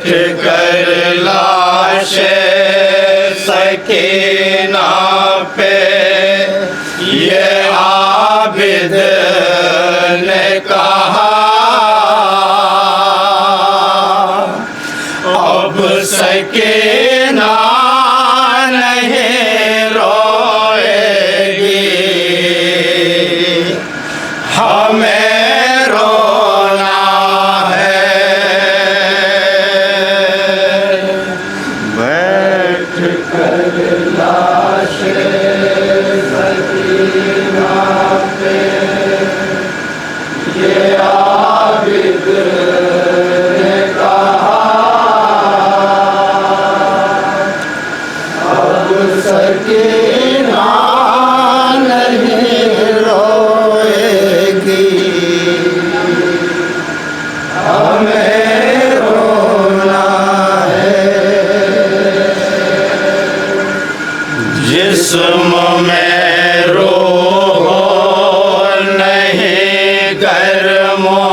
कर लाशे सकीना पे ये आबिद ने कहा अब सकीना नहीं रोएगी, हमें रोना है। बैठ कर लाशे सकीना पे ये आबिद ने कहा अब सकीना नहीं रोएगी, हमें रोना है। जिस्म में रूह नहीं गर्मो,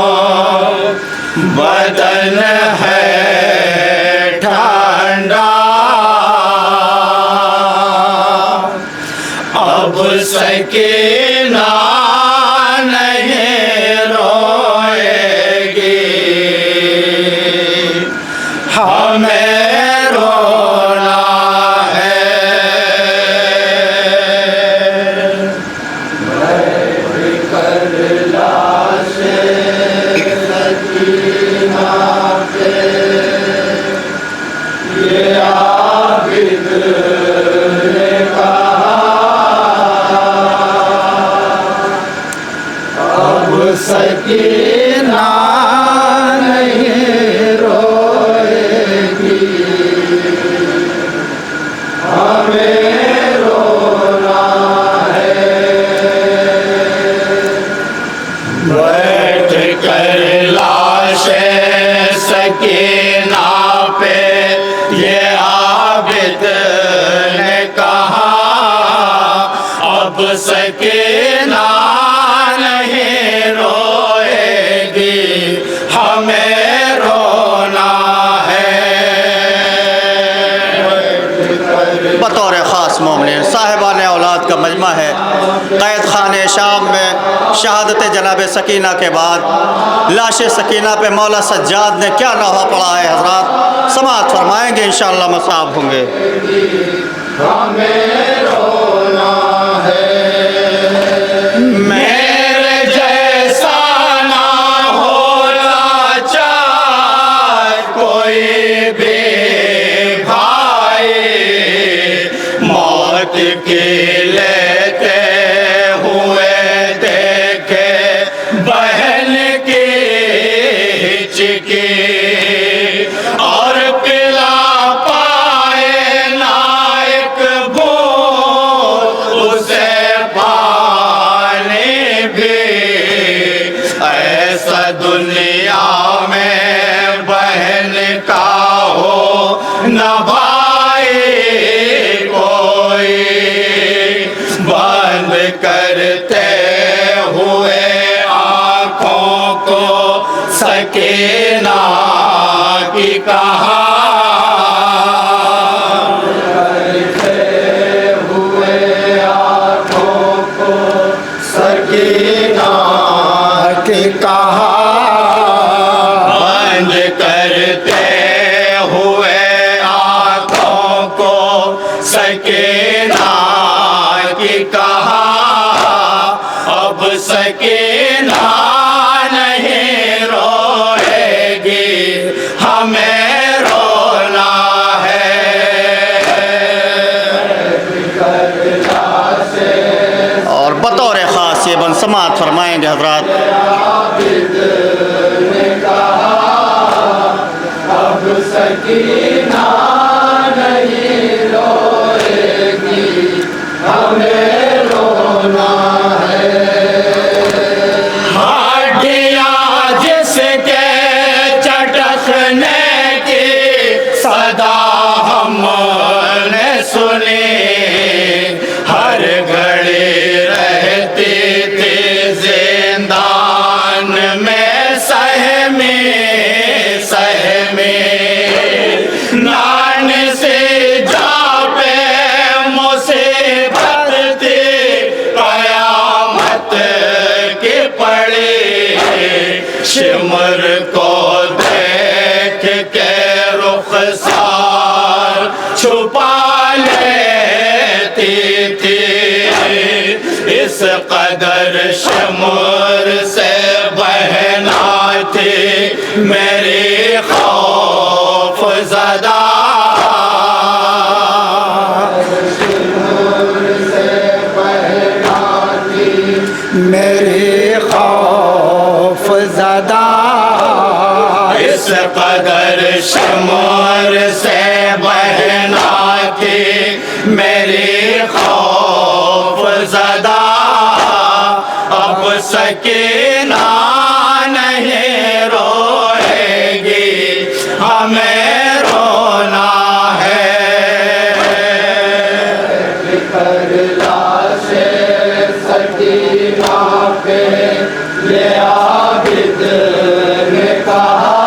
बदन है ठंडा, अब सकीना नहीं रोएगी, हमें रोना है। बैठ कर लाशे सकीना पे ये आबिद ने कहा अब सकीना नहीं रोएगी, हमें रोना है। बैठ कर लाशे सकीना पे ये आबिद ने कहा अब सकीना नहीं रोएगी, हमें रोना है। बतौर ख़ास मोमिन साहिबान औलाद का मजमा है। क़ैद खाने शाम में शहादत जनाब सकीना के बाद लाश सकीना पे मौला सज्जाद ने क्या नौहा पढ़ा है हज़रात समाअत फरमाएंगे, इंशाअल्लाह मसाब होंगे। हमें रोना है, मेरे जैसा ना हो लाचार कोई भी भाई, मौत की लेते हुए देखे बहन की हिचकी, और पिला पाए नायक भूत उसे पानी भी, ऐसा दुनिया में बहन का हो न भाई कोई, बंद करते हुए आँखों को सकीना की कहा, करते हुए आँखों को सकीना की कहा, बंद करते हुए आँखों को सकीना की कहा अब सकीना नहीं रोएगी, हमें रोना है। और बतौर ख़ास ये बन समाअत फरमाएंगे हज़रात। अब सकीना नहीं रोएगी, हमें रोना है। हड्डियाँ जिसके चटकने की सदा हमने सुनी, हर घड़ी रहती थी जिंदान में सहमी सहमी। के रुखसार छुपा लेती थी। इस कदर शमुर से बहना थी मेरी खौफ ज़दा। मेरे खौफ ज़दा इस कदर शमुर से बहना थी मेरी खौफ ज़दा। अब सकीना नहीं रोएगी, हमें रोना है। सकीना पे ये आबिद ने कहा,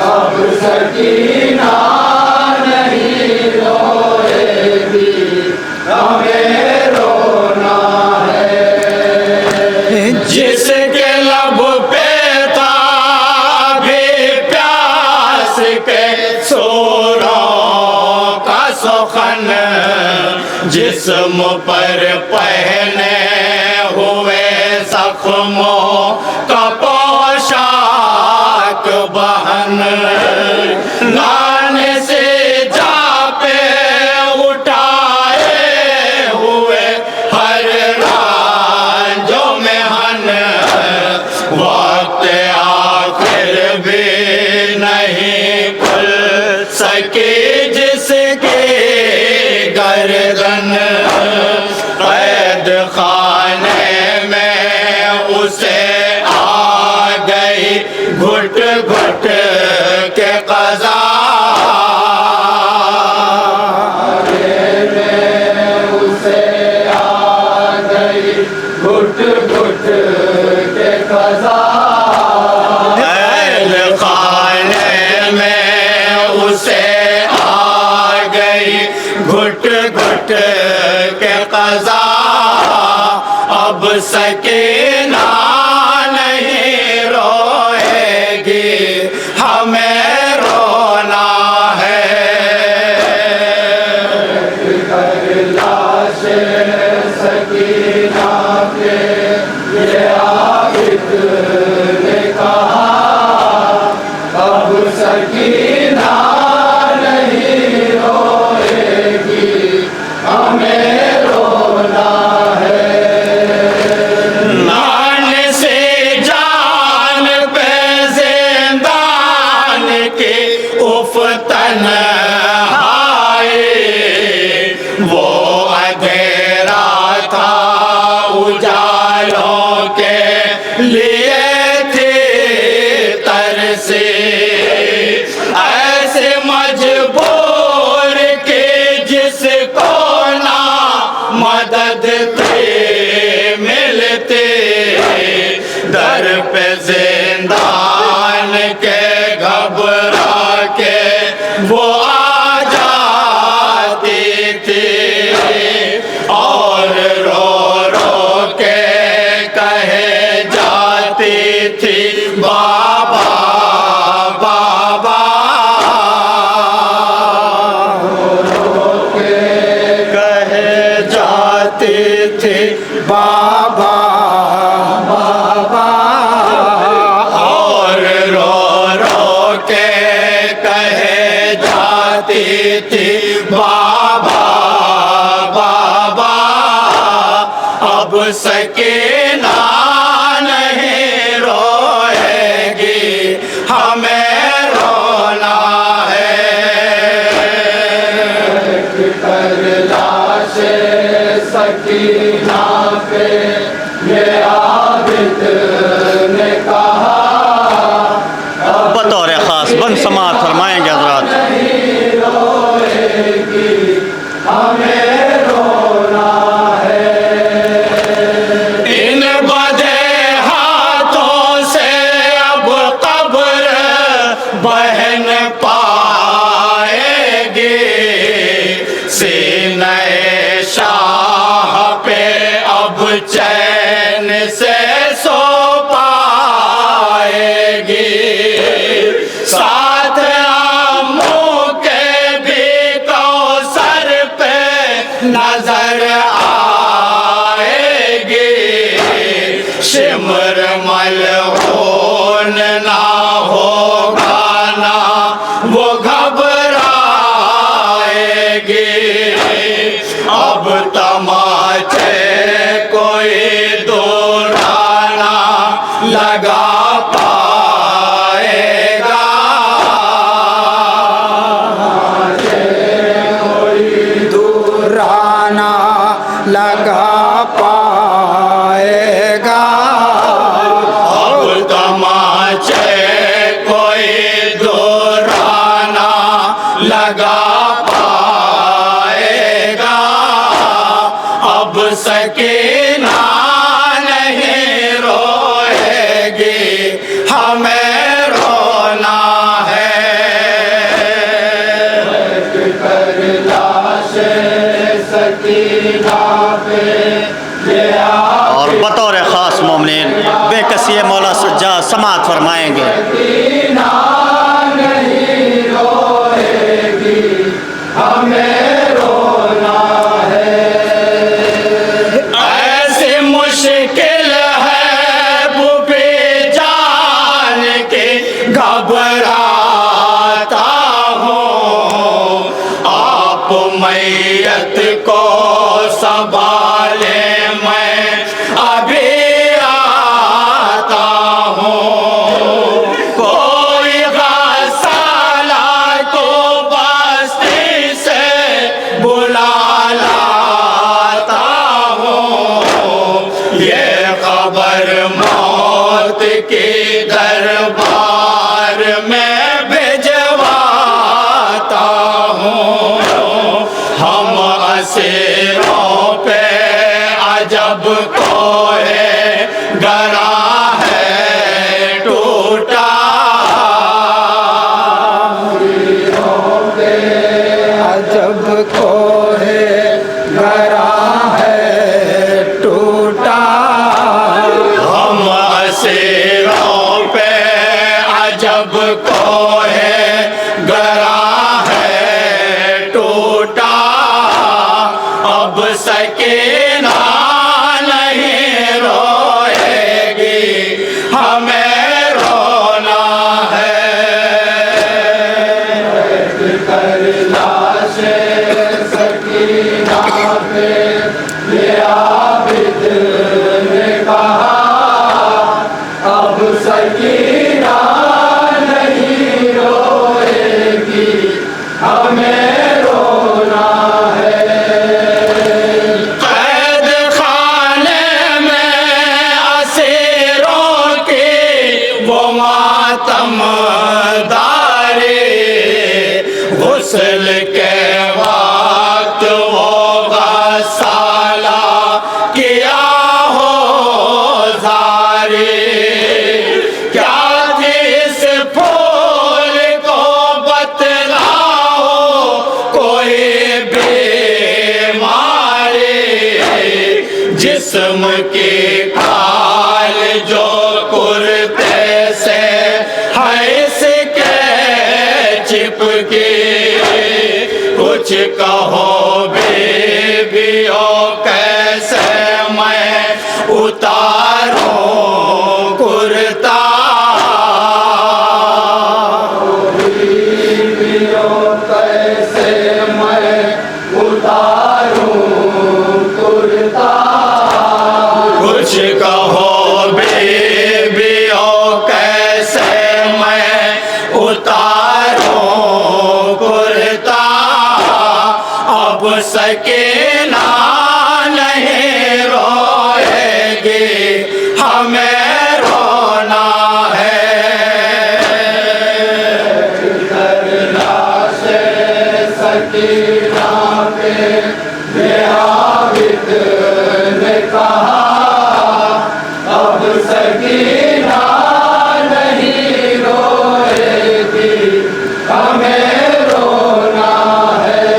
अब सकीना नहीं रोएगी, हमें रोना है। जिसके लब पे था भी प्यास के सूरों का सुखन, जिस्म पर पहने हुए जख्मों का पोशाक बहन, लाने से जा पे उठाए हुए हर रांझों में हन। वक्त आखिर भी नहीं खुल सकी जिसकी गर्दन, कैद खाने में उसे आ गई घुट घुट के क़ज़ा। उसे आ गई घुट घुट के क़ज़ा। कैद खाने में उसे आ गई घुट घुट के क़ज़ा। अब सकीना नहीं रोएगी, हमें रोना है। लाशे सकीना के ये आबिद ने कहा, अब सकीना नहीं रोएगी, हमें रोना है। मान से जान पे ज़िंदान की उफ़तन आए, वो अंधेरा था उजालों के लिए थी तरसे। ऐसे मजबूर के जिसको ना मदद थे मिलते, दर पे जिंदान के घबरा के वो आ जाती थी, और रो रो के कहे जाती थी बाबा बाबा। कहे जाती थी बाबा बाबा, और रो रो के कहे जाती थी बाबा बाबा। अब सकीना नहीं रोएगी, हमें रोना है। लाशे सकीना पे ये आबिद ने कहा, बतौर ख़ास बंद समात फरमाएंगे हज़रात। हमें रोना है। इन बधे हाथों से अब कब्र बहन पाएगी, सीने शाह पे अब चैन से सो पाएगी। लगा पाएगा। अब सकीना नहीं रोएगी, हमें रोना है। सकीना पे और बतौर ख़ास मोमिनीन बेकसी मौला सज्जाद समाअत फरमाएंगे। नहीं रोएगी, हमें रोना है। ऐसी मुश्किल है बुबी जान के, घबराता हूँ। आप मैयत को संभाले, मैं अभी आता हूँ। कोई गसाला को बस्ती से बुला लाता हूँ। ये खबर मौत की दरबार में भिजवाता हूँ। हम असीरों पे अजब कोए गरा है टूटा। अजब को है गरा है टूटा। हम असीरों पे अजब कोए गरा है टूटा। अब सकीना नहीं रोएगी, हमें रोना है। सकीना पे ये आबिद ने कहा, अब सकीना नहीं रोएगी, हमें रोना है। कैद खाने में असीरों की वो मातमदारी, गुस्ल के वक्त वो गसाला किया हो जारी। क्या थी इस फूल को बतलाओ कोई बीमारी। जिस्म की खाल जो कुर्ते से है इसके चिपकी। कुछ कहो बेबियो कैसे मैं उतारूं कुर्ता। कैसे मैं उतारूं कुर्ता। कुछ कहो बेबियो कैसे मैं उतारूं कुर्ता। अब सकीना नहीं रोएगी, हमें रोना है। सकीना पे ये आबिद ने कहा, अब सकीना नहीं रोएगी, हमें रोना है।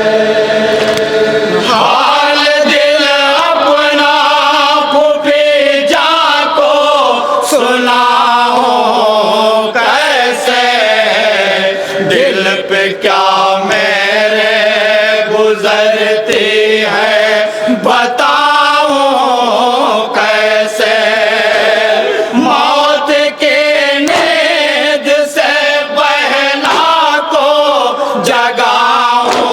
हाल दिल अपना फूफी जा को सुनाओ कैसे। दिल पे क्या मेरे गुजरती है बताओ कैसे। मौत के नींद से बहना को जगाओ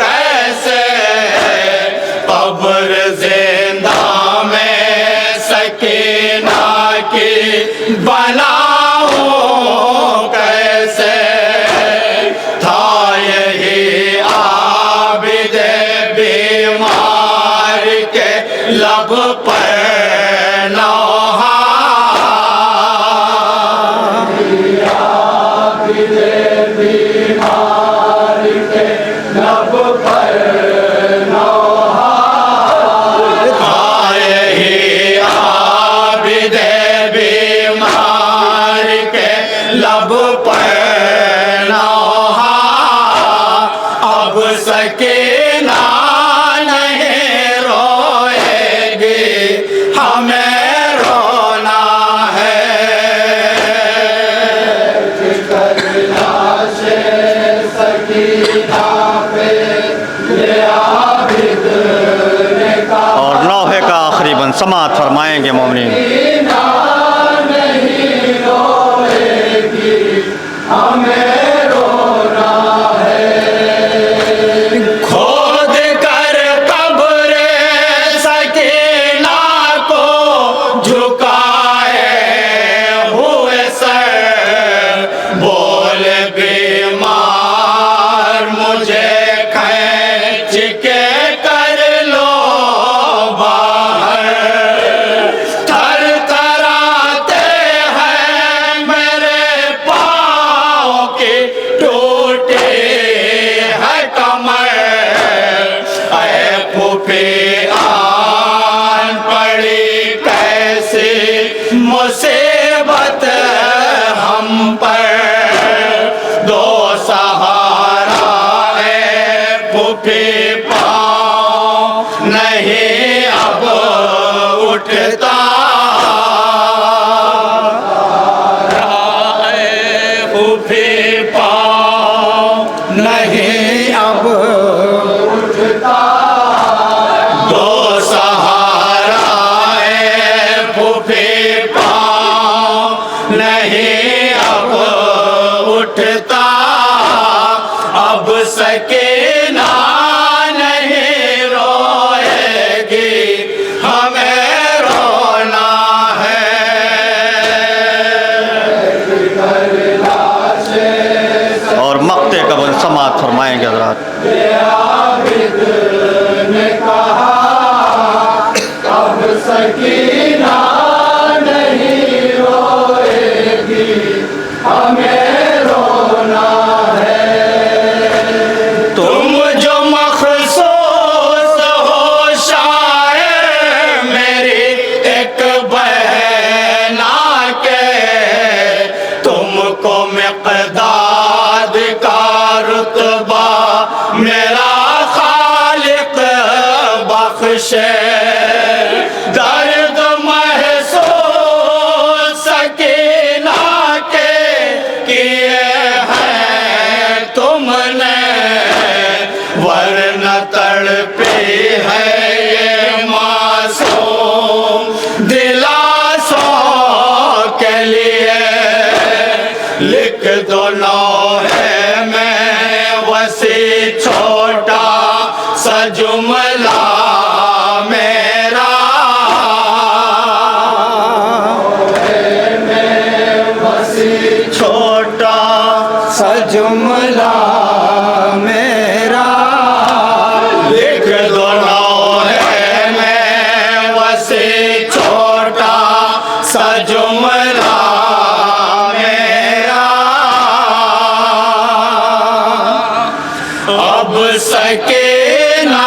कैसे। कब्र जिंदा में सकीना की बनाओ कैसे। था यही आबिद बीमार के लब पर नौहा। आबिद बीमार के लब पर आए ही आबिदे बीमार के लब पर नौहा अब सकीना नहीं रोएगी हमें रोना है लाशे सकीना पे ये आबिद ने कहा और लौहे का आखिरी बंद समाअत फरमाएंगे मोमिनीन। नहीं रोएगी हमें रोना है खोद कर कब्र सकीना को झुकाए हुए सर बोल बीमार मुझे खींच के कर लो बाहर थर थराते हैं मेरे पाँव की टूटी है कमर ऐ फूफी आन पड़ी कैसी मुसीबत हम पर दो सहारा है फूफी पाँव नहीं अब उठता फूफी पाँव नहीं अब उठता दो सहारा है फूफी पाँव नहीं अब उठता अब सकीना नहीं रोएगी हमें रोना है और मक्ते का बंद समाअत फरमाएंगे हज़रात। आबिद ने कहा अब सकीना नहीं रोएगी हमें रोना है तुम जो मखसूस हो शायर मेरी एक बहना के तुमको मिक़दाद का रुतबा मेरा खालिक बख्शे दर्द महसूस सकीना के किए हैं तुमने वरन तड़पी है ये मासूम दिलासों के लिए लिख दो लौहे में वसी छोटा सा जुमला मेरा छोटा सा जुमला मेरा लिख दो लौहे में वसी छोटा सा जुमला मेरा अब सकीना